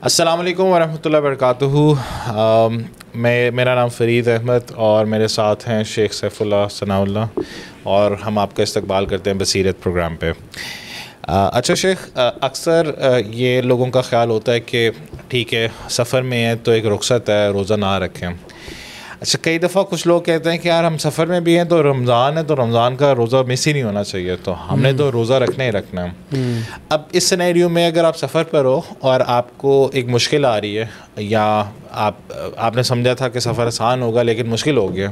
السلام علیکم ورحمۃ اللہ وبرکاتہ. میرا نام فرید احمد اور میرے ساتھ ہیں شیخ سیف اللہ ثناء اللہ، اور ہم آپ کا استقبال کرتے ہیں بصیرت پروگرام پہ. اچھا شیخ، اکثر یہ لوگوں کا خیال ہوتا ہے کہ ٹھیک ہے سفر میں ہے تو ایک رخصت ہے، روزہ نہ رکھیں. اچھا، کئی دفعہ کچھ لوگ کہتے ہیں کہ یار ہم سفر میں بھی ہیں تو رمضان ہے تو رمضان کا روزہ مس ہی نہیں ہونا چاہیے، تو ہم نے تو روزہ رکھنا ہی رکھنا ہے. اب اس سینیریو میں اگر آپ سفر پر ہو اور آپ کو ایک مشکل آ رہی ہے، یا آپ نے سمجھا تھا کہ سفر آسان ہوگا لیکن مشکل ہو گیا،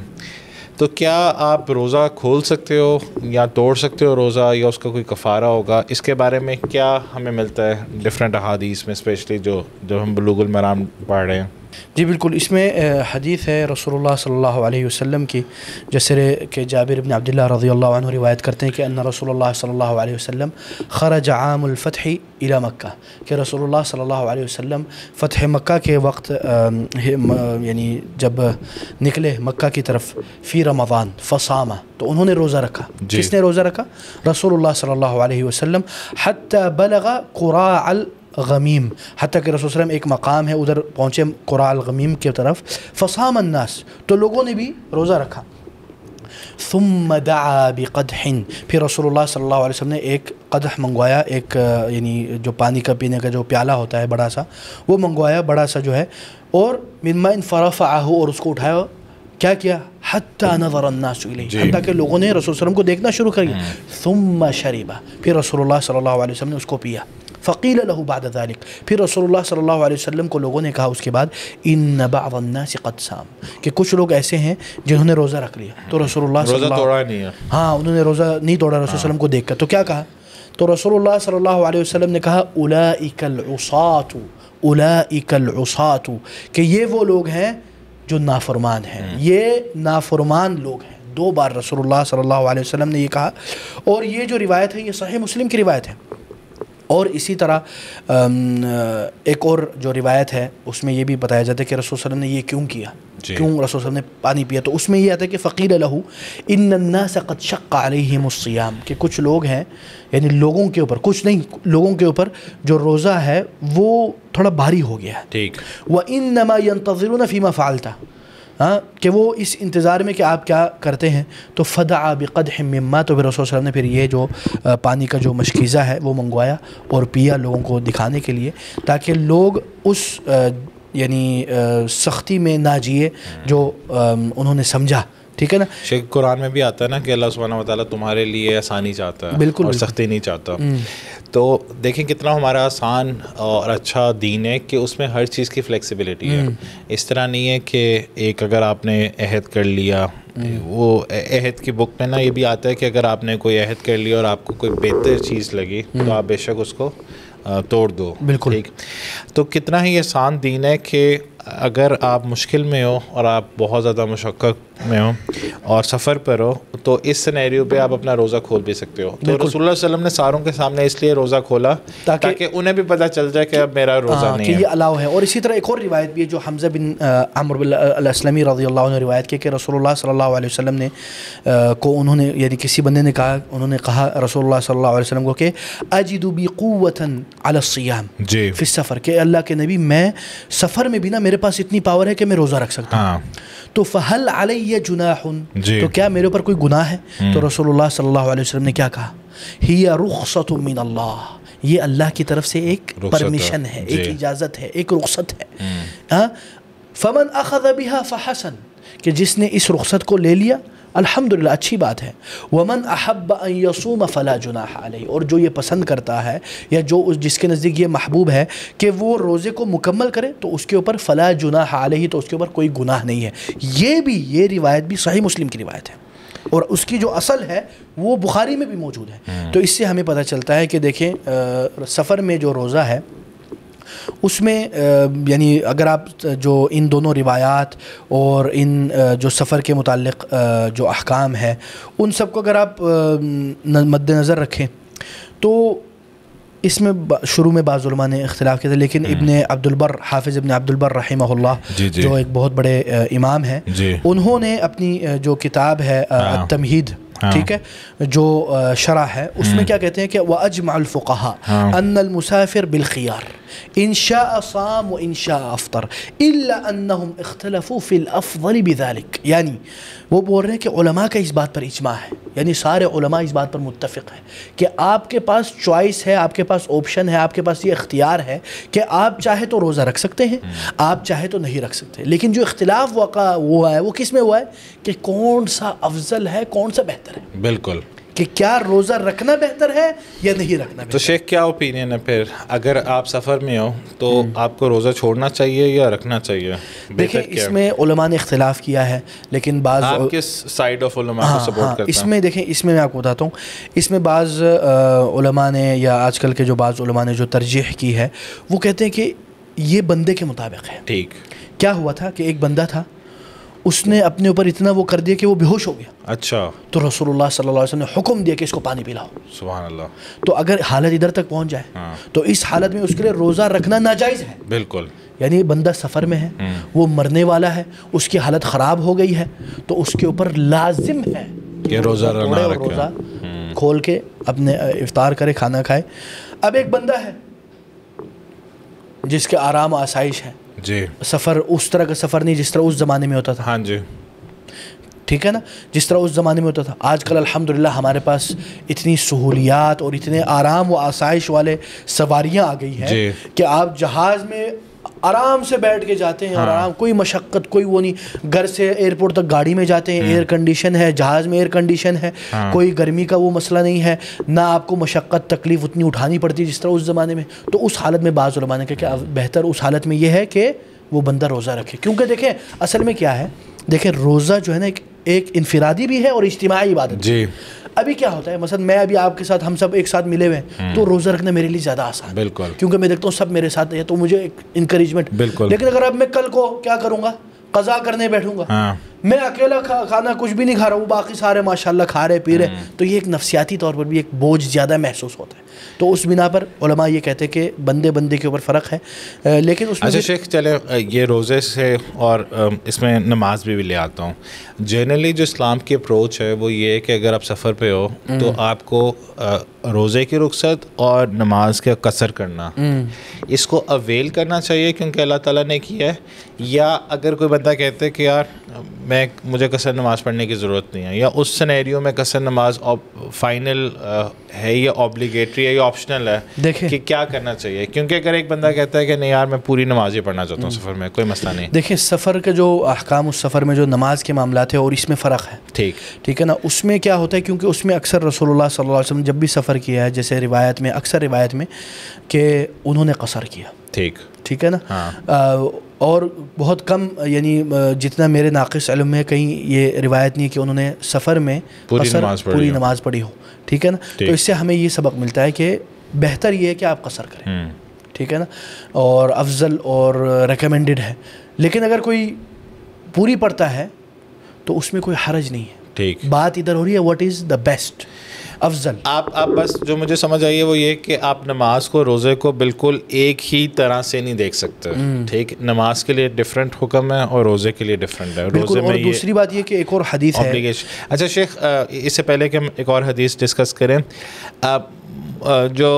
تو کیا آپ روزہ کھول سکتے ہو یا توڑ سکتے ہو روزہ، یا اس کا کوئی کفارہ ہوگا؟ اس کے بارے میں کیا ہمیں ملتا ہے ڈفرینٹ احادیث میں، اسپیشلی جو ہم بلوغ المرام پڑھ رہے ہیں؟ جی بالکل، اس میں حدیث ہے رسول اللہ صلی اللہ علیہ وسلم کی، جیسے کہ جابر بن عبداللہ رضی اللہ عنہ روایت کرتے ہیں کہ ان رسول اللہ صلی اللہ علیہ وسلم خرج عام الفتح الى مکہ، کہ رسول اللہ صلی اللہ علیہ وسلم فتح مکہ کے وقت یعنی جب نکلے مکہ کی طرف فی رمضان فصام، تو انہوں نے روزہ رکھا. کس نے روزہ رکھا؟ رسول اللہ صلی اللہ علیہ وسلم. حتی بلغ قراع غمیم، حتیٰ کہ رسول صلی اللہ علیہ وسلم ایک مقام ہے ادھر پہنچے قراء الغمیم کی طرف. فصام الناس، تو لوگوں نے بھی روزہ رکھا. ثم دعا بقدح، پھر رسول اللہ صلی اللہ علیہ وسلم نے ایک قدح منگوایا، ایک یعنی جو پانی کا پینے کا جو پیالہ ہوتا ہے بڑا سا، وہ منگوایا بڑا سا جو ہے، اور من ماء فرفعہ، اور اس کو اٹھایا. کیا حتی نظر الناس الیہ، حتیٰ کہ لوگوں نے رسول صلی اللہ علیہ وسلم کو دیکھنا شروع کر دیا. ثم شرب، پھر رسول اللہ صلی اللہ علیہ وسلم نے اس کو پیا. فقیل له بعد ذلك، پھر رسول اللہ صلی اللہ علیہ وسلم کو لوگوں نے کہا اس کے بعد، ان بعض الناس قد صام، کہ کچھ لوگ ایسے ہیں جنہوں نے روزہ رکھ لیا. تو رسول اللہ صلی اللہ توڑا نہیں ہے، ہاں انہوں نے روزہ نہیں توڑا رسول صلی اللہ علیہ وسلم کو دیکھ کر. تو کیا کہا؟ تو رسول اللہ صلی اللہ علیہ وسلم نے کہا اولئک العصاۃ، اولئک العصاۃ، کہ یہ وہ لوگ ہیں جو نافرمان ہیں، یہ نافرمان لوگ ہیں. 2 بار رسول اللہ صلی اللہ علیہ وسلم نے یہ کہا. اور یہ جو روایت ہے یہ صحیح مسلم کی روایت ہے. اور اسی طرح ایک اور جو روایت ہے اس میں یہ بھی بتایا جاتا ہے کہ رسول صلی اللہ علیہ وسلم نے یہ کیوں کیا، کیوں رسول صلی اللہ علیہ وسلم نے پانی پیا. تو اس میں یہ آتا ہے کہ فقیل له ان الناس قد شق عليهم الصيام، کہ کچھ لوگ ہیں، یعنی لوگوں کے اوپر، کچھ نہیں لوگوں کے اوپر جو روزہ ہے وہ تھوڑا بھاری ہو گیا ہے. ٹھیک. وانما ينتظرون فيما فعلت، کہ وہ اس انتظار میں کہ آپ کیا کرتے ہیں. تو فدعا بقدح مما، تو پھر رسول صلی اللہ علیہ وسلم نے پھر یہ جو پانی کا جو مشکیزہ ہے وہ منگوایا اور پیا لوگوں کو دکھانے کے لیے، تاکہ لوگ اس یعنی سختی میں نہ جیے جو انہوں نے سمجھا. ٹھیک ہے نا. شیخ قرآن میں بھی آتا ہے نا کہ اللہ سبحانہ وتعالیٰ تمہارے لیے آسانی چاہتا ہے، بالکل، اور سختی نہیں چاہتا. تو دیکھیں کتنا ہمارا آسان اور اچھا دین ہے کہ اس میں ہر چیز کی فلیکسیبلٹی ہے. اس طرح نہیں ہے کہ ایک اگر آپ نے عہد کر لیا، وہ عہد کی بک میں نا یہ بھی آتا ہے کہ اگر آپ نے کوئی عہد کر لیا اور آپ کو کوئی بہتر چیز لگی تو آپ بے شک اس کو توڑ دو. بالکل ٹھیک. تو کتنا ہی آسان دین ہے کہ اگر آپ مشکل میں ہو اور آپ بہت زیادہ مشقت میں ہو اور سفر پر ہو، تو اس سینیریو پہ آپ اپنا روزہ کھول بھی سکتے ہو. تو رسول اللہ صلی اللہ علیہ وسلم نے ساروں کے سامنے اس لیے روزہ کھولا تاکہ انہیں بھی پتہ چل جائے کہ اب میرا روزہ نہیں ہے، کہ یہ الاؤ ہے. اور اسی طرح ایک اور روایت بھی ہے جو حمزہ بن عمرو الاسلمی رضی اللہ عنہ روایت کی، کہ رسول اللہ صلی اللہ علیہ وسلم نے کو انہوں نے، یعنی کسی بندے نے کہا، انہوں نے کہا رسول اللہ صلی اللہ علیہ وسلم کو کہ اجد بی قوۃ علی الصیام فی السفر، کہ اللہ کے نبی میں سفر میں بھی نا میرے پاس اتنی پاور ہے کہ میں روزہ رکھ سکتا ہوں. تو فہل علی جناح، تو کیا میرے اوپر کوئی گناہ ہے؟ تو رسول اللہ صلی اللہ علیہ وسلم نے کیا کہا؟ ہی رخصت من اللہ، یہ اللہ کی طرف سے ایک پرمیشن ہے، ایک اجازت ہے، ایک رخصت ہے. فمن اخذ بها فحسن، کہ جس نے اس رخصت کو لے لیا الحمدللہ اچھی بات ہے. ومن احب ان یصوم فلا جناح علیہ، اور جو یہ پسند کرتا ہے یا جو جس کے نزدیک یہ محبوب ہے کہ وہ روزے کو مکمل کرے، تو اس کے اوپر فلا جناح علیہ، تو اس کے اوپر کوئی گناہ نہیں ہے. یہ روایت بھی صحیح مسلم کی روایت ہے، اور اس کی جو اصل ہے وہ بخاری میں بھی موجود ہے. تو اس سے ہمیں پتہ چلتا ہے کہ دیکھیں سفر میں جو روزہ ہے اس میں یعنی اگر آپ جو ان دونوں روایات اور ان جو سفر کے متعلق جو احکام ہے ان سب کو اگر آپ مد نظر رکھیں تو اس میں شروع میں بعض علماء نے اختلاف کیا تھا، لیکن ابن عبد البر، حافظ ابن عبد البر رحمہ اللہ جو ایک بہت بڑے امام ہیں، انہوں نے اپنی جو کتاب ہے التمہید ٹھیک ہے, جو شرح ہے اس میں کیا کہتے ہیں کہ وَأَجْمَعُ الْفُقَهَاء أَنَّ الْمُسَافِرَ بِالْخِيَارِ إِنْ شَاءَ صَامَ وَإِنْ شَاءَ أَفْطَرَ إِلَّا أَنَّهُمْ اخْتَلَفُوا فِي الْأَفْضَلِ بِذَلِكَ. یعنی وہ بول رہے ہیں کہ علماء کا اس بات پر اجماع ہے, یعنی سارے علماء اس بات پر متفق ہیں کہ آپ کے پاس چوائس ہے, آپ کے پاس آپشن ہے, آپ کے پاس یہ اختیار ہے کہ آپ چاہے تو روزہ رکھ سکتے ہیں, آپ چاہے تو نہیں رکھ سکتے. لیکن جو اختلاف واقع ہوا ہے وہ کس میں ہوا ہے کہ کون سا افضل ہے, کون سا بہتر ہے. بالکل, کہ کیا روزہ رکھنا بہتر ہے یا نہیں رکھنا بہتر. تو شیخ کیا اوپینین ہے پھر, اگر آپ سفر میں ہو تو آپ کو روزہ چھوڑنا چاہیے یا رکھنا چاہیے؟ دیکھیں اس میں علماء نے اختلاف کیا ہے, لیکن بعض آپ کس سائیڈ آف علماء کو سپورٹ کرتے ہیں؟ اس میں دیکھیں, اس میں آپ کو بتاتا ہوں, اس میں بعض علماء نے یا آج کل کے جو بعض علماء نے جو ترجیح کی ہے وہ کہتے ہیں کہ یہ بندے کے مطابق ہے. ٹھیک, کیا ہوا تھا کہ ایک بندہ تھا, اس نے اپنے اوپر اتنا وہ کر دیا کہ وہ بے ہوش ہو گیا. اچھا, تو رسول اللہ صلی اللہ علیہ وسلم نے حکم دیا کہ اس کو پانی پلاؤ. سبحان اللہ. تو اگر حالت ادھر تک پہنچ جائے تو اس حالت میں اس کے لیے روزہ رکھنا ناجائز ہے. بالکل, یعنی بندہ سفر میں ہے, وہ مرنے والا ہے, اس کی حالت خراب ہو گئی ہے, تو اس کے اوپر لازم ہے کہ روزہ روزہ کھول کے اپنے افطار کرے, کھانا کھائے. اب ایک بندہ ہے جس کے آرام و آسائش ہے, جی, سفر اس طرح کا سفر نہیں جس طرح اس زمانے میں ہوتا تھا. ہاں جی, ٹھیک ہے نا, جس طرح اس زمانے میں ہوتا تھا. آج کل الحمدللہ ہمارے پاس اتنی سہولیات اور اتنے آرام و آسائش والے سواریاں آ گئی ہیں کہ آپ جہاز میں آرام سے بیٹھ کے جاتے ہیں اور آرام, کوئی مشقت, کوئی وہ نہیں. گھر سے ایئرپورٹ تک گاڑی میں جاتے ہیں, ایئر کنڈیشن ہے, جہاز میں ایئر کنڈیشن ہے, کوئی گرمی کا وہ مسئلہ نہیں ہے, نہ آپ کو مشقت تکلیف اتنی اٹھانی پڑتی جس طرح اس زمانے میں. تو اس حالت میں بعض علماء نے کہا کہ بہتر اس حالت میں یہ ہے کہ وہ بندہ روزہ رکھے. کیونکہ دیکھیں اصل میں کیا ہے, دیکھیں روزہ جو ہے نا ایک انفرادی بھی ہے اور اجتماعی عبادت. جی, ابھی کیا ہوتا ہے, مثلا میں ابھی آپ کے ساتھ, ہم سب ایک ساتھ ملے ہوئے ہیں, تو روزہ رکھنا میرے لیے زیادہ آسان ہے. بالکل, کیونکہ میں دیکھتا ہوں سب میرے ساتھ ہے تو مجھے ایک انکریجمنٹ. بالکل, لیکن اگر اب میں کل کو کیا کروں گا, قضا کرنے بیٹھوں گا, میں اکیلا کھانا کچھ بھی نہیں کھا رہا ہوں, باقی سارے ماشاءاللہ کھا رہے پی رہے, تو یہ ایک نفسیاتی طور پر بھی ایک بوجھ زیادہ محسوس ہوتا ہے. تو اس بنا پر علماء یہ کہتے ہیں کہ بندے بندے کے اوپر فرق ہے. لیکن اس میں اچھا شیخ, چلے یہ روزے سے اور اس میں نماز بھی لے آتا ہوں. جنرلی جو اسلام کی اپروچ ہے وہ یہ ہے کہ اگر آپ سفر پہ ہو تو آپ کو روزے کی رخصت اور نماز کا قصر کرنا, اس کو اویل کرنا چاہیے کیونکہ اللہ تعالیٰ نے کیا ہے, یا اگر کوئی بندہ کہتے ہے کہ یار مجھے قصر نماز پڑھنے کی ضرورت نہیں ہے, یا اس سینیریو میں قصر نماز فائنل ہے یا اوبلیگیٹری ہے یا آپشنل ہے, کہ کیا کرنا چاہیے؟ کیونکہ اگر ایک بندہ کہتا ہے کہ نہیں یار میں پوری نماز ہی پڑھنا چاہتا ہوں سفر میں, کوئی مسئلہ نہیں. دیکھیں سفر کا جو احکام, اس سفر میں جو نماز کے معاملات ہیں اور اس میں فرق ہے. ٹھیک ہے نا, اس میں کیا ہوتا ہے, کیونکہ اس میں اکثر رسول اللہ صلی اللہ علیہ وسلم جب بھی سفر کیا ہے, جیسے روایت میں, اکثر روایت میں کہ انہوں نے قصر کیا. ٹھیک ہے نا, اور بہت کم, یعنی جتنا میرے ناقص علم میں کہیں یہ روایت نہیں ہے کہ انہوں نے سفر میں پوری نماز پڑھی ہو. ٹھیک ہے نا, تو اس سے ہمیں یہ سبق ملتا ہے کہ بہتر یہ ہے کہ آپ قصر کریں. ٹھیک ہے نا, اور افضل اور ریکمینڈڈ ہے. لیکن اگر کوئی پوری پڑھتا ہے تو اس میں کوئی حرج نہیں ہے. بات ادھر ہو رہی ہے واٹ از دا بیسٹ, افضل. آپ بس جو مجھے سمجھ آئی ہے وہ یہ کہ آپ نماز کو, روزے کو بالکل ایک ہی طرح سے نہیں دیکھ سکتے. ٹھیک, نماز کے لیے ڈفرینٹ حکم ہے اور روزے کے لیے ڈفرینٹ ہے. روزے میں دوسری بات یہ کہ ایک اور حدیث ہے. اچھا شیخ, اس سے پہلے کہ ہم ایک اور حدیث ڈسکس کریں, جو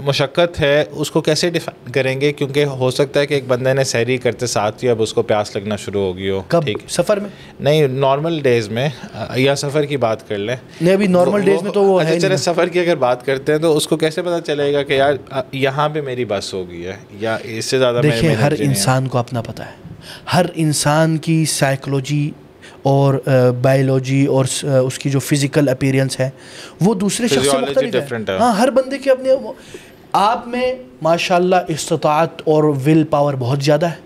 مشقت ہے اس کو کیسے ڈیفائن کریں گے؟ کیونکہ ہو سکتا ہے کہ ایک بندے نے سحری کرتے ساتھ ہی اب اس کو پیاس لگنا شروع ہو گئی ہو. کب؟ سفر میں نہیں, نارمل ڈیز میں, یا سفر کی بات کر لیں. نہیں, ابھی نارمل ڈیز میں تو وہ ہے. چلے سفر کی اگر بات کرتے ہیں تو اس کو کیسے پتہ چلے گا کہ یار یہاں پہ میری بس ہو گئی ہے یا اس سے زیادہ؟ دیکھیں ہر انسان کو اپنا پتہ ہے, ہر انسان کی سائیکولوجی اور بایولوجی اور اس کی جو فزیکل اپیرنس ہے وہ دوسرے شخص سے مختلف ہے. ہاں, ہر بندے کے اپنے. آپ میں ماشاءاللہ استطاعت اور ول پاور بہت زیادہ ہے,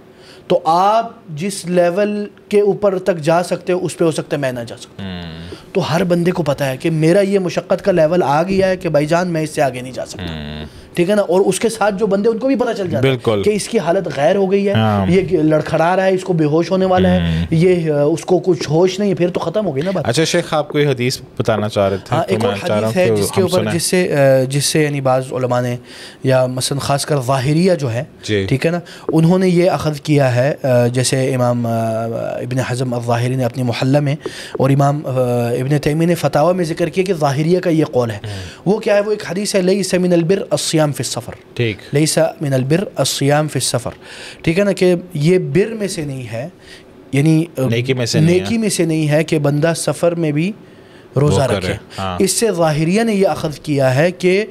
تو آپ جس لیول کے اوپر تک جا سکتے ہو اس پہ ہو سکتا ہے میں نہ جا سکتا. تو ہر بندے کو پتہ ہے کہ میرا یہ مشقت کا لیول آ گیا ہے کہ بھائی جان میں اس سے آگے نہیں جا سکتا. ٹھیک ہے نا, اور اس کے ساتھ جو بندے ان کو بھی پتہ چل جاتا ہے کہ اس کی حالت غیر ہو گئی ہے, یہ لڑکھڑا رہا ہے, اس کو بے ہوش ہونے والا ہے, یہ اس کو کچھ ہوش نہیں ہے, پھر تو ختم ہو گئی نا بات. اچھا شیخ, آپ کوئی حدیث بتانا چاہ رہے تھے؟ ہاں, ایک اور حدیث ہے جس کے اوپر جس سے یعنی بعض علماء نے, یا مثلا خاص کر ظاہریہ جو ہے, ٹھیک ہے نا, انہوں نے یہ اخذ کیا ہے, جیسے امام ابن حزم الظاہری نے اپنی محلہ میں, اور امام ابن تیمیہ نے فتاوی میں ذکر کیا کہ ظاہریہ کا یہ قول ہے. وہ کیا ہے؟ وہ ایک حدیث ہے, لیس من البر الصیام فی السفر. ٹھیک, لیس من البر الصیام فی السفر, ٹھیک ہے نا, کہ یہ بر میں سے نہیں ہے, یعنی نیکی میں سے نہیں ہے کہ بندہ سفر میں بھی روزہ رکھے. اس سے ظاہریہ نے یہ اخذ کیا ہے کہ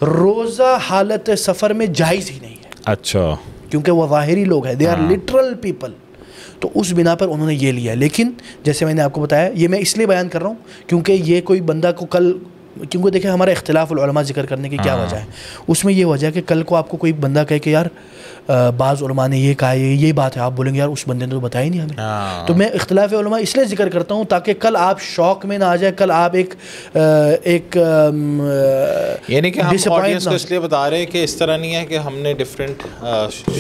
روزہ حالت سفر میں جائز ہی نہیں ہے. اچھا, کیونکہ وہ ظاہری لوگ ہیں, دے آر لٹرل پیپل, تو اس بنا پر انہوں نے یہ لیا. لیکن جیسے میں نے آپ کو بتایا, یہ میں اس لیے بیان کر رہا ہوں کیونکہ یہ کوئی بندہ کو کل, کیونکہ دیکھیں ہمارا اختلاف العلماء ذکر کرنے کی کیا وجہ ہے, اس میں یہ وجہ ہے کہ کل کو آپ کو کوئی بندہ کہے کہ یار بعض علماء نے یہ کہا, یہ بات ہے, آپ بولیں گے یار اس بندے نے تو بتایا ہی نہیں ہمیں. تو میں اختلاف علماء اس لیے ذکر کرتا ہوں تاکہ کل آپ شوق میں نہ آ جائے, کل آپ ایک یعنی کہ ہم آڈینس کو اس لیے بتا رہے ہیں کہ اس طرح نہیں ہے کہ ہم نے ڈفرینٹ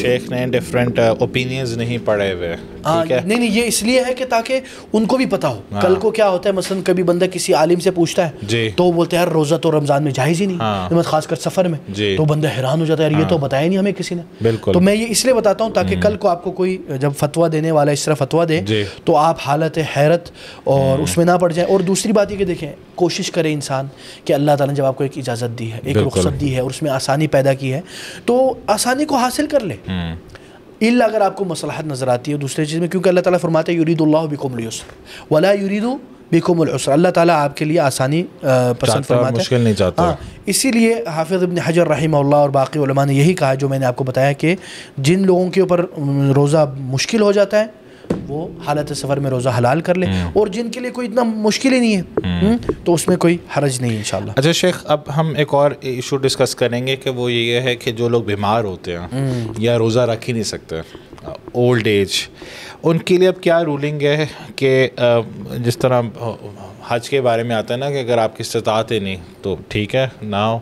شیخ نے ڈفرینٹ اوپینینز نہیں پڑھے ہوئے. نہیں, یہ اس لیے ہے کہ تاکہ ان کو بھی پتہ ہو. کل کو کیا ہوتا ہے, مثلا کبھی بندہ کسی عالم سے پوچھتا ہے تو وہ بولتے ہیں یار روزہ تو رمضان میں جائز ہی نہیں, خاص کر سفر میں, تو بندہ حیران ہو جاتا ہے, یار یہ تو بتایا نہیں ہمیں کسی نے. بالکل, تو میں یہ اس لیے بتاتا ہوں تاکہ کل کو آپ کو کوئی جب فتویٰ دینے والا اس طرح فتویٰ دے تو آپ حالت حیرت اور اس میں نہ پڑ جائیں. اور دوسری بات یہ کہ دیکھیں, کوشش کرے انسان کہ اللہ تعالیٰ نے جب آپ کو ایک اجازت دی ہے, ایک رخصت دی ہے, اور اس میں آسانی پیدا کی ہے, تو آسانی کو حاصل کر لے, الا اگر آپ کو مصلحت نظر آتی ہے دوسری چیز میں, کیونکہ اللہ تعالیٰ فرماتے ہیں یرید اللہ بکم اليسر ولا یرید بکم العسر. اللہ تعالیٰ آپ کے لیے آسانی پسند فرماتا ہے, مشکل نہیں چاہتا. ہاں, اسی لیے حافظ ابن حجر رحمہ اللہ اور باقی علماء نے یہی کہا جو میں نے آپ کو بتایا کہ جن لوگوں کے اوپر روزہ مشکل ہو جاتا ہے وہ حالت سفر میں روزہ حلال کر لیں, اور جن کے لیے کوئی اتنا مشکل ہی نہیں ہے تو اس میں کوئی حرج نہیں انشاءاللہ. اچھا شیخ, اب ہم ایک اور ایشو ڈسکس کریں گے کہ وہ یہ ہے کہ جو لوگ بیمار ہوتے ہیں یا روزہ رکھ ہی نہیں سکتے, اولڈ ایج, ان کے لیے اب کیا رولنگ ہے کہ جس طرح حج کے بارے میں آتا ہے نا کہ اگر آپ کی استطاعت ہی نہیں تو ٹھیک ہے نہ ہو.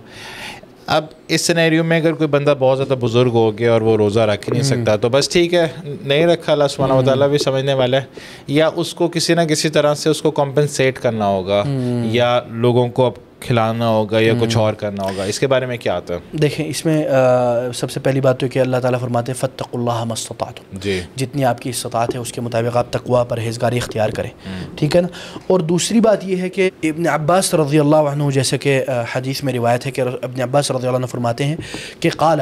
اب اس سینیریو میں اگر کوئی بندہ بہت زیادہ بزرگ ہو گیا اور وہ روزہ رکھ ہی نہیں سکتا تو بس ٹھیک ہے, نہیں رکھا, اللہ سبحانہ و تعالیٰ بھی سمجھنے والا ہے, یا اس کو کسی نہ کسی طرح سے اس کو کمپنسیٹ کرنا ہوگا, یا لوگوں کو اب کھلانا ہوگا, یا کچھ اور کرنا ہوگا. اس کے بارے میں کیا آتا ہے؟ دیکھیں, اس میں سب سے پہلی بات تو کہ اللہ تعالیٰ فرماتے ہیں فاتقوا اللہ ما استطعتم, جتنی آپ کی استطاعت ہے اس کے مطابق آپ تقویٰ پرہیزگاری اختیار کریں, ٹھیک ہے نا. اور دوسری بات یہ ہے کہ ابن عباس رضی اللہ عنہ, جیسے کہ حدیث میں روایت ہے کہ ابن عباس رضی اللہ عنہ فرماتے ہیں کہ قال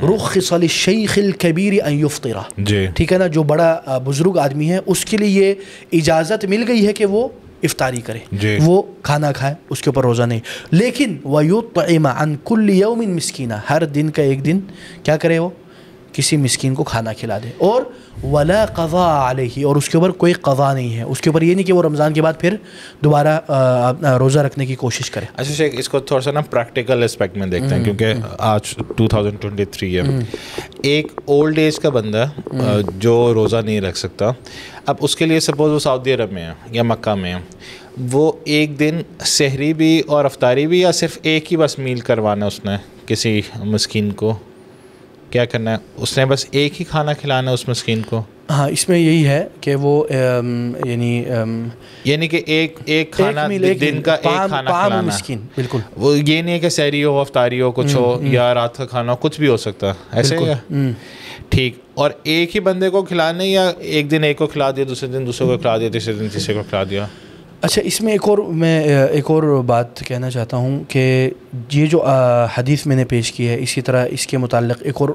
رخص للشیخ الکبیر ان یفطر, ٹھیک ہے نا, جو بڑا بزرگ آدمی ہے اس کے لیے یہ اجازت مل گئی ہے کہ وہ افطاری کرے, وہ کھانا کھائے, اس کے اوپر روزہ نہیں. لیکن وَيُطْعِمَ عَنْ كُلِّ يَوْمٍ مِسْكِينًا, ہر دن کا ایک دن کیا کرے, وہ کسی مسکین کو کھانا کھلا دے. اور وَلَا قَضَاءَ عَلَيْهِ, اور اس کے اوپر کوئی قضا نہیں ہے, اس کے اوپر یہ نہیں کہ وہ رمضان کے بعد پھر دوبارہ روزہ رکھنے کی کوشش کرے. اچھا شیخ, اس کو تھوڑا سا نا پریکٹیکل اسپیکٹ میں دیکھتے ہیں کیونکہ آج 2023 ہے. ایک اولڈ ایج کا بندہ جو روزہ نہیں رکھ سکتا, اب اس کے لیے سپوز وہ سعودی عرب میں ہے یا مکہ میں ہے, وہ ایک دن سحری بھی اور افطاری بھی, یا صرف ایک ہی بس میل کروانا ہے اس نے کسی مسکین کو, کیا کرنا ہے اس نے, بس ایک ہی کھانا کھلانا ہے اس مسکین کو؟ ہاں, اس میں یہی ہے کہ وہ یعنی کہ ایک کھانا دن کا ایک کھانا کھلانا مسکین, بالکل. وہ یہ نہیں ہے کہ سحری ہو, افطاری ہو, کچھ ہو, یا رات کا کھانا ہو, کچھ بھی ہو سکتا ہے, ایسے ہی. ٹھیک, اور ایک ہی بندے کو کھلانے, یا ایک دن ایک کو کھلا دیا, دوسرے دن دوسرے کو کھلا دیا, تیسرے دن تیسرے کو کھلا دیا؟ اچھا, اس میں ایک اور بات کہنا چاہتا ہوں کہ یہ جو حدیث میں نے پیش کی ہے, اسی طرح اس کے متعلق ایک اور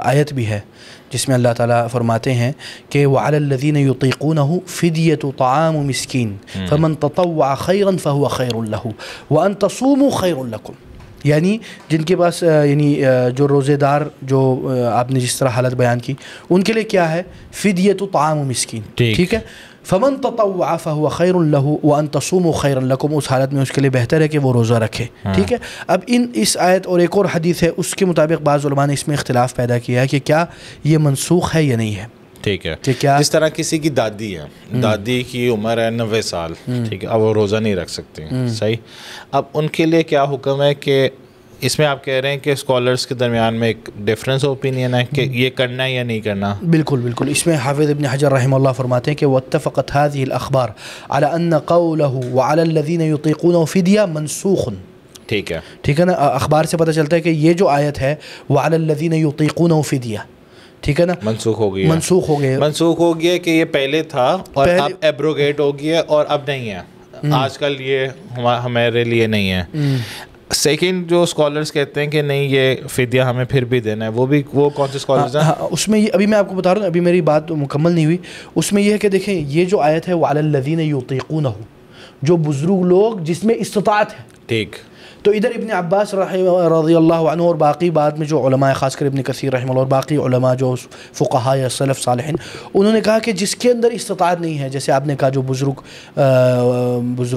آیت بھی ہے جس میں اللہ تعالیٰ فرماتے ہیں کہ وَعَلَى الَّذِينَ يُطِيقُونَهُ فِدْيَةُ طَعَامُ مِسْكِينٍ فَمَنْ تَطَوَّعَ خَيْرًا فَهُوَ خَيْرٌ لَهُ وَأَنْ تَصُومُوا خَيْرٌ لَكُمْ. یعنی جن کے پاس یعنی جو روزے دار, جو آپ نے جس طرح حالت بیان کی, ان کے لیے کیا ہے, فِدْيَةُ طَعَامُ مِسْكِين, ٹھیک ہے. فمن تطوع فهو خیر له وان تصوموا خیر لكم, اس حالت میں اس کے لیے بہتر ہے کہ وہ روزہ رکھے, ٹھیک ہے. اب اس آیت اور ایک اور حدیث ہے, اس کے مطابق بعض علماء نے اس میں اختلاف پیدا کیا ہے کہ کیا یہ منسوخ ہے یا نہیں ہے. ٹھیک ہے, جس طرح کسی کی دادی ہے, دادی کی عمر ہے 90 سال, ٹھیک ہے, اب وہ روزہ نہیں رکھ سکتی, صحیح. اب ان کے لیے کیا حکم ہے کہ اس میں آپ کہہ رہے ہیں کہ اسکالرس کے درمیان میں ایک ڈفرینس اوپینین ہے کہ یہ کرنا ہے یا نہیں کرنا. بالکل بالکل. اس میں حافظ ابن حجر رحمہ اللہ فرماتے ہیں کہ واتفقت هذه الاخبار على ان قوله وعلى الذين يطيقونه فدية منسوخ. ٹھیک ہے, ٹھیک ہے نا. اخبار سے پتہ چلتا ہے کہ یہ جو آیت ہے وعلى الذين يطيقونه فدية, ٹھیک ہے نا, منسوخ ہو گئی, منسوخ ہو گیا کہ یہ پہلے تھا اور اب ایبروگیٹ ہو گیا اور اب نہیں ہے, آج کل یہ ہمارے لیے نہیں ہے. سیکنڈ جو اسکالرس کہتے ہیں کہ نہیں یہ فدیہ ہمیں پھر بھی دینا ہے, وہ کون سے اسکالرز ہیں؟ اس میں ابھی میں آپ کو بتا رہا ہوں, ابھی میری بات مکمل نہیں ہوئی. اس میں یہ ہے کہ دیکھیں یہ جو آیت ہے وعلی الذین یطیقونہ, جو بزرگ لوگ جس میں استطاعت ہے, ٹھیک. تو ادھر ابن عباس رضی اللہ عنہ اور باقی بعد میں جو علماء, خاص کر ابن کثیر رحمہ اللہ اور باقی علماء جو فقہاء یا سلف صالحین, انہوں نے کہا کہ جس کے اندر استطاعت نہیں ہے, جیسے آپ نے کہا جو بزرگ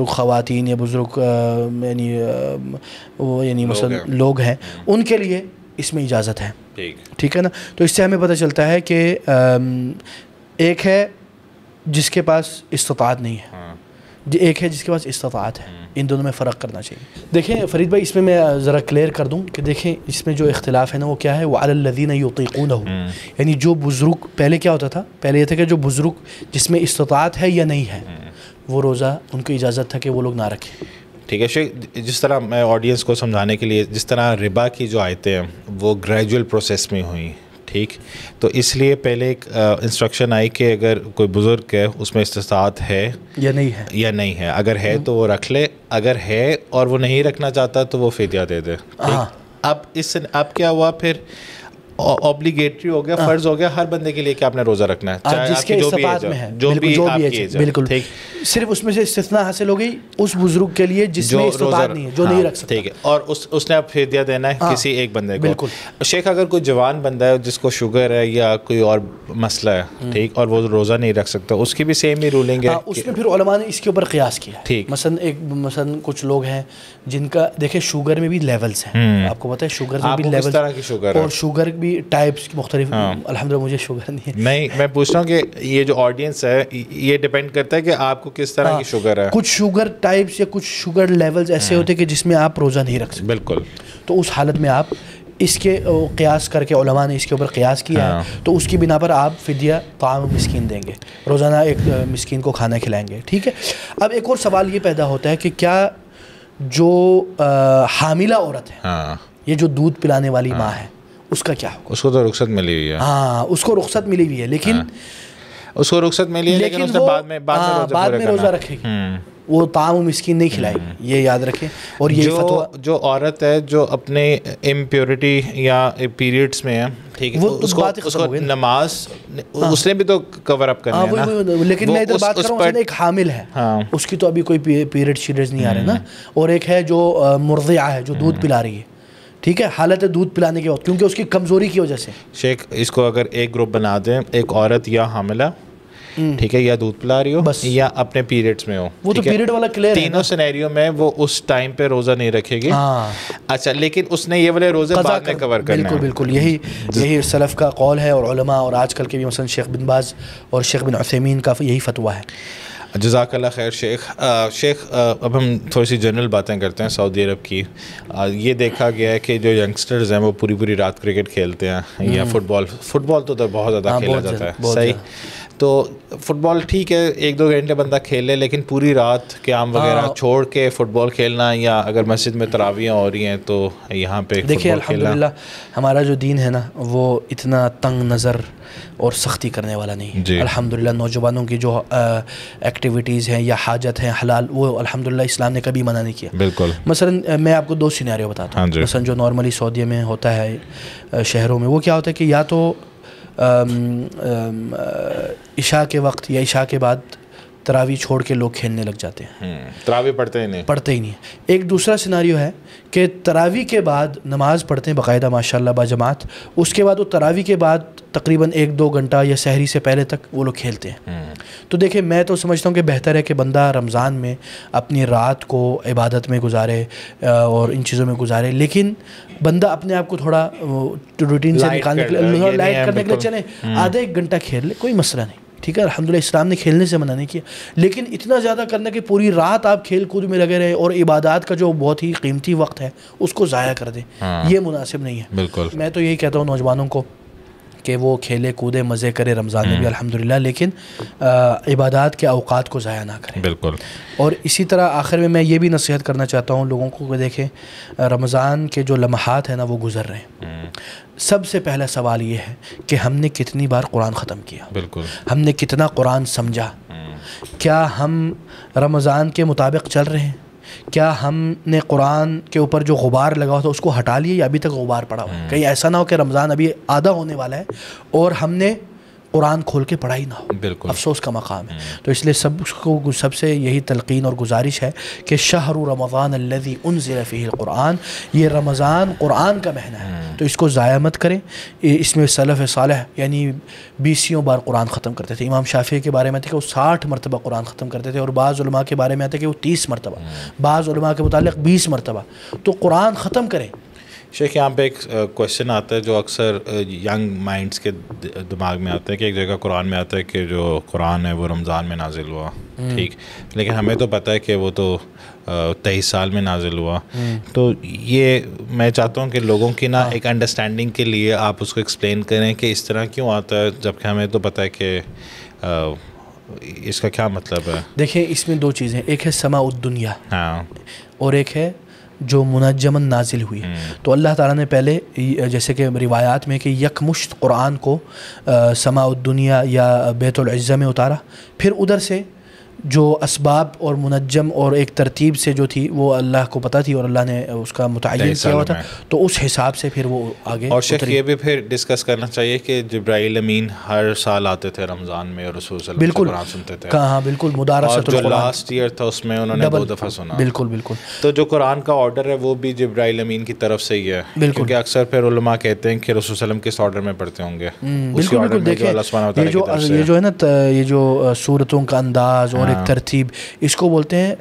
خواتین یا بزرگ یعنی مثلا لوگ ہیں, ان کے لیے اس میں اجازت ہے, ٹھیک ہے نا. تو اس سے ہمیں پتہ چلتا ہے کہ ایک ہے جس کے پاس استطاعت نہیں ہے, ایک ہے جس کے پاس استطاعت ہے, ان دونوں میں فرق کرنا چاہیے. دیکھیں فرید بھائی, اس میں ذرا کلیئر کر دوں کہ دیکھیں اس میں جو اختلاف ہے نا وہ کیا ہے, وعلی الذین یطیقونہ, یعنی جو بزرگ, پہلے کیا ہوتا تھا, پہلے یہ تھا کہ جو بزرگ جس میں استطاعت ہے یا نہیں ہے وہ روزہ ان کو اجازت تھا کہ وہ لوگ نہ رکھیں. ٹھیک ہے شیخ, جس طرح میں آڈینس کو سمجھانے کے لیے, جس طرح ربا کی جو آیتیں ہیں وہ گریجول پروسیس میں ہوئیں, ٹھیک, تو اس لیے پہلے ایک انسٹرکشن آئی کہ اگر کوئی بزرگ ہے اس میں استطاعت ہے یا نہیں ہے, اگر ہے تو وہ رکھ لے, اگر ہے اور وہ نہیں رکھنا چاہتا تو وہ فدیہ دے دے. اب کیا ہوا, پھر اوبلیگیٹری ہو گیا, فرض ہو گیا ہر بندے کے لیے کہ آپ نے روزہ رکھنا ہے, چاہے آپ کی جو بھی ایج ہے, جو بھی آپ کی ایج ہے. بالکل, صرف اس میں سے استثناء حاصل ہو گئی اس بزرگ کے لیے جس میں استطاعت نہیں ہے, جو نہیں رکھ سکتا, ٹھیک ہے, اور اس نے اب فدیہ دینا ہے کسی ایک بندے کو. بالکل. شیخ اگر کوئی جوان بندہ ہے جس کو شوگر ہے یا کوئی اور مسئلہ ہے, ٹھیک, اور وہ روزہ نہیں رکھ سکتا, اس کی بھی سیم ہی رولنگ ہے. اس میں پھر علماء نے اس کے اوپر قیاس کیا, ٹھیک. مثلا کچھ لوگ ہیں جن کا دیکھیں شوگر میں بھی لیولز ہیں, آپ کو پتہ ہے شوگر میں بھی لیولز, طرح کی شوگر ہے, اور شوگر بھی ٹائپس مختلف. الحمدللہ مجھے شوگر نہیں ہے. نہیں, میں پوچھ رہا ہوں کہ یہ جو آڈینس ہے یہ ڈیپینڈ کرتا ہے کہ آپ کو کس طرح کی شوگر ہے. کچھ شوگر ٹائپس یا کچھ شوگر لیولز ایسے ہوتے ہیں کہ جس میں آپ روزہ نہیں رکھ سکتے. بالکل. تو اس حالت میں آپ اس کے قیاس کر کے, علماء نے اس کے اوپر قیاس کیا ہے, تو اس کی بنا پر آپ فدیہ طعام مسکین دیں گے, روزانہ ایک مسکین کو کھانا کھلائیں گے, ٹھیک ہے. اب ایک اور سوال یہ پیدا ہوتا ہے کہ کیا جو حاملہ عورت ہے, یہ جو دودھ پلانے والی ماں ہے, اس کا کیا ہوگا؟ اس کو تو رخصت ملی ہوئی ہے. ہاں, اس کو رخصت ملی ہوئی ہے, لیکن اس کو رخصت ملی ہے, لیکن اس نے بعد میں روزہ رکھے گی, وہ طعام و مسکین نہیں کھلائے گی, یہ یاد رکھیں. اور یہ جو عورت ہے جو اپنے امپیورٹی یا پیریڈس میں ہے, ٹھیک ہے, اس کو نماز اس نے بھی تو کور اپ کرنا ہے نا. لیکن میں ادھر بات کر رہا ہوں, ایک حامل ہے, اس کی تو ابھی کوئی پیریڈ شیریڈز نہیں آ رہے نا, اور ایک ہے جو مرضعہ ہے, جو دودھ پلا رہی ہے, ٹھیک ہے, حالت ہے دودھ پلانے کے وقت, کیونکہ اس کی کمزوری کی وجہ سے. شیخ اس کو اگر ایک گروپ بنا دیں, ایک عورت یا حاملہ, ٹھیک ہے, یا دودھ پلا رہی ہو یا اپنے پیریڈز میں ہو, وہ تو پیریڈ والا کلیئر ہے, تینوں سینیریو میں وہ اس ٹائم پہ روزہ نہیں رکھے گی. اچھا, لیکن اس نے یہ والے روزے بعد میں کور کرنا ہے. بالکل بالکل, یہی سلف کا قول ہے, اور علماء اور آج کل کے بھی مثلا شیخ بن باز اور شیخ بن عثیمین کا یہی فتویٰ ہے. جزاک اللہ خیر شیخ. اب ہم تھوڑی سی جنرل باتیں کرتے ہیں سعودی عرب کی. یہ دیکھا گیا ہے کہ جو ینگسٹرز ہیں وہ پوری رات کرکٹ کھیلتے ہیں یا فٹ بال تو بہت زیادہ کھیلا جاتا ہے, صحیح. تو فٹ بال ٹھیک ہے, 1-2 گھنٹے بندہ کھیل لے, لیکن پوری رات قیام وغیرہ چھوڑ کے فٹ بال کھیلنا, یا اگر مسجد میں تراویحیں ہو رہی ہیں تو یہاں پہ دیکھیے الحمدللہ ہمارا جو دین ہے نا وہ اتنا تنگ نظر اور سختی کرنے والا نہیں. الحمدللہ نوجوانوں کی جو ایکٹیویٹیز ہیں یا حاجت ہیں حلال, وہ الحمدللہ اسلام نے کبھی منع نہیں کیا. بالکل. مثلا میں آپ کو 2 سینیریو بتاتا ہوں. مثلا جو نارملی سعودیہ میں ہوتا ہے شہروں میں, وہ کیا ہوتا ہے کہ یا تو عشاء کے وقت یا عشاء کے بعد تراویح چھوڑ کے لوگ کھیلنے لگ جاتے ہیں, تراویح پڑھتے ہی نہیں. ایک دوسرا سیناریو ہے کہ تراویح کے بعد نماز پڑھتے ہیں باقاعدہ ماشاءاللہ باجماعت, اس کے بعد وہ تراویح کے بعد تقریباً 1-2 گھنٹہ یا سحری سے پہلے تک وہ لوگ کھیلتے ہیں. تو دیکھیں میں تو سمجھتا ہوں کہ بہتر ہے کہ بندہ رمضان میں اپنی رات کو عبادت میں گزارے اور ان چیزوں میں گزارے, لیکن بندہ اپنے آپ کو تھوڑا روٹین سے نکالنے کے لیے, لائٹ کرنے کے لیے چلے, آدھا 1 گھنٹہ کھیل لے, کوئی مسئلہ نہیں. ٹھیک ہے الحمدللہ اسلام نے کھیلنے سے منع نہیں کیا، لیکن اتنا زیادہ کرنا کہ پوری رات آپ کھیل کود میں لگے رہے اور عبادات کا جو بہت ہی قیمتی وقت ہے اس کو ضائع کر دیں، یہ مناسب نہیں ہے۔ بالکل میں تو یہی کہتا ہوں نوجوانوں کو کہ وہ کھیلے کودے مزے کرے رمضان میں بھی الحمدللہ، لیکن عبادات کے اوقات کو ضائع نہ کریں۔ بالکل۔ اور اسی طرح آخر میں یہ بھی نصیحت کرنا چاہتا ہوں لوگوں کو کہ دیکھیں رمضان کے جو لمحات ہیں نا وہ گزر رہے ہیں، سب سے پہلا سوال یہ ہے کہ ہم نے کتنی بار قرآن ختم کیا، بالکل ہم نے کتنا قرآن سمجھا، کیا ہم رمضان کے مطابق چل رہے ہیں، کیا ہم نے قرآن کے اوپر جو غبار لگا ہوا تھا اس کو ہٹا لیا یا ابھی تک غبار پڑا ہوا ہے؟ کہیں ایسا نہ ہو کہ رمضان ابھی آدھا ہونے والا ہے اور ہم نے قرآن کھول کے پڑھا ہی نہ ہو، بالکل افسوس کا مقام ہے۔ تو اس لیے سب سے یہی تلقین اور گزارش ہے کہ شہر رمضان الذی انزل فیہ القرآن، یہ رمضان قرآن کا مہینہ ہے تو اس کو ضائع مت کریں۔ اس میں سلف صالح یعنی 20 بار قرآن ختم کرتے تھے، امام شافعی کے بارے میں تھے کہ وہ 60 مرتبہ قرآن ختم کرتے تھے، اور بعض علماء کے بارے میں آتے کہ وہ 30 مرتبہ، بعض علماء کے متعلق 20 مرتبہ۔ تو قرآن ختم کریں۔ شیخ یہاں پہ ایک کویشچن آتا ہے جو اکثر ینگ مائنڈس کے دماغ میں آتا ہے کہ ایک جگہ قرآن میں آتا ہے کہ جو قرآن ہے وہ رمضان میں نازل ہوا، ٹھیک، لیکن ہمیں تو پتہ ہے کہ وہ تو 23 سال میں نازل ہوا۔ تو یہ میں چاہتا ہوں کہ لوگوں کی نا ایک انڈرسٹینڈنگ کے لیے آپ اس کو ایکسپلین کریں کہ اس طرح کیوں آتا ہے، جبکہ ہمیں تو پتہ ہے کہ اس کا کیا مطلب ہے۔ دیکھیں اس میں دو چیزیں، ایک ہے سماع الدنیا ہاں، اور ایک ہے جو منجمن نازل ہوئی۔ تو اللہ تعالیٰ نے پہلے جیسے کہ روایات میں کہ یکمشت قرآن کو سماع الدنیا یا بیت العزہ میں اتارا، پھر ادھر سے جو اسباب اور منجم اور ایک ترتیب سے جو تھی وہ اللہ کو پتہ تھی اور اللہ نے اس کا متعین کیا ہوا تھا، تو اس حساب سے پھر وہ آگے اور شیخ یہ بھی پھر ڈسکس کرنا چاہیے کہ جبرائیل امین ہر سال آتے تھے رمضان میں اور رسول صلی اللہ علیہ وسلم سے قرآن سنتے تھے۔ ہاں بالکل، مدارست جو لاسٹ ایئر تھا اس میں انہوں نے 2 دفعہ سنا۔ بالکل بالکل۔ تو جو قرآن کا آرڈر ہے وہ بھی جبرائیل امین کی طرف سے ہی ہے، کیونکہ اکثر پھر علماء کہتے ہیں کہ رسول صلی اللہ علیہ وسلم کس آرڈر میں پڑھتے ہوں گے۔ بالکل بالکل۔ دیکھیں یہ جو ہے نا یہ جو صورتوں کا انداز اور ایک ترتیب، اس کو بولتے ہیں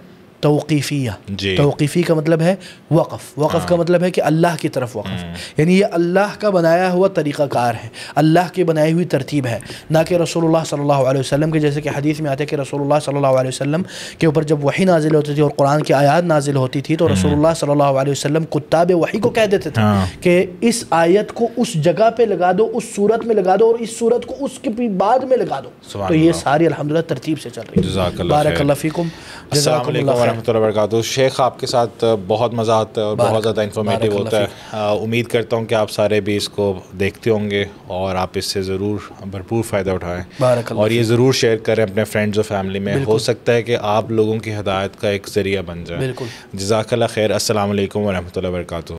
توقیفیہ۔ توقیفی کا مطلب ہے وقف، وقف کا مطلب ہے کہ اللہ کی طرف وقف، یعنی یہ اللہ کا بنایا ہوا طریقہ کار ہے، اللہ کی بنائی ہوئی ترتیب ہے، نہ کہ رسول اللہ صلی اللہ علیہ وسلم کے، جیسے کہ حدیث میں آتے ہیں کہ رسول اللہ صلی اللہ علیہ وسلم کے اوپر جب وحی نازل ہوتی تھی اور قرآن کی آیات نازل ہوتی تھی تو رسول اللہ صلی اللہ علیہ وسلم کتاب وحی کو کہہ دیتے تھے کہ اس آیت کو اس جگہ پہ لگا دو، اس صورت میں لگا دو، اور اس صورت کو اس کے بعد میں لگا دو۔ تو یہ ساری الحمدللہ ترتیب سے چل رہی ہے۔ بارک اللہ فیکم، السلام علیکم ورحمۃ اللہ وبرکاتہ۔ شیخ آپ کے ساتھ بہت مزہ آتا ہے اور بہت زیادہ انفارمیٹیو ہوتا ہے، امید کرتا ہوں کہ آپ سارے بھی اس کو دیکھتے ہوں گے اور آپ اس سے ضرور بھرپور فائدہ اٹھائیں اور یہ ضرور شیئر کریں اپنے فرینڈز اور فیملی میں، ہو سکتا ہے کہ آپ لوگوں کی ہدایت کا ایک ذریعہ بن جائے۔ جزاک اللہ خیر، السلام علیکم ورحمۃ اللہ وبرکاتہ۔